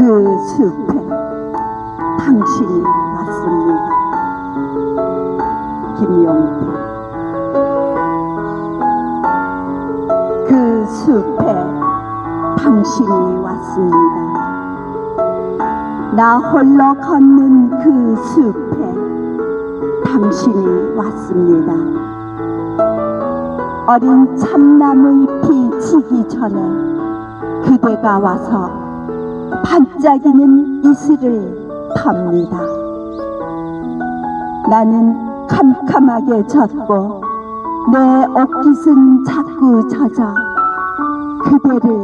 그 숲에 당신이 왔습니다. 김용태. 그 숲에 당신이 왔습니다. 나 홀로 걷는 그 숲에 당신이 왔습니다. 어린 참나무 잎이 지기 전에 그대가 와서 반짝이는 이슬을 탑니다. 나는 캄캄하게 젖고 내 옷깃은 자꾸 젖어 그대를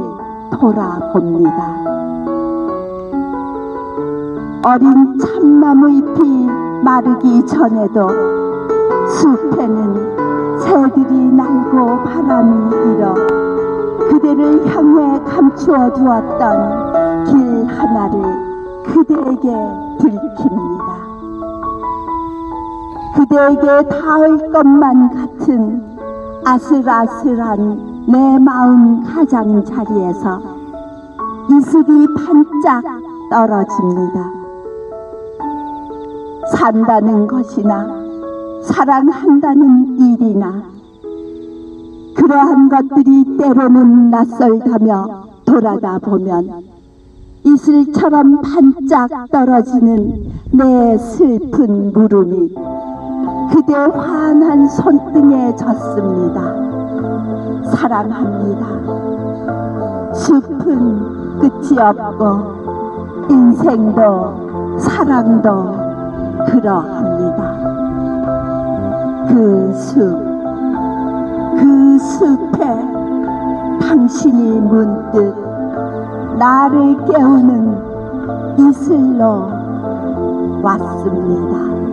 돌아봅니다. 어린 참나무 잎이 마르기 전에도 숲에는 새들이 날고 바람이 일어 그대를 향해 감추어 두었던 길 하나를 그대에게 들킵니다. 그대에게 닿을 것만 같은 아슬아슬한 내 마음 가장자리에서 이슬이 반짝 떨어집니다. 산다는 것이나 사랑한다는 일이나 그러한 것들이 때로는 낯설다며 돌아다 보면 이슬처럼 반짝 떨어지는 내 슬픈 물음이 그대 환한 손등에 젖습니다. 사랑합니다. 숲은 끝이 없고 인생도 사랑도 그러합니다. 그 숲에 당신이 문득 나를 깨우는 이슬로 왔습니다.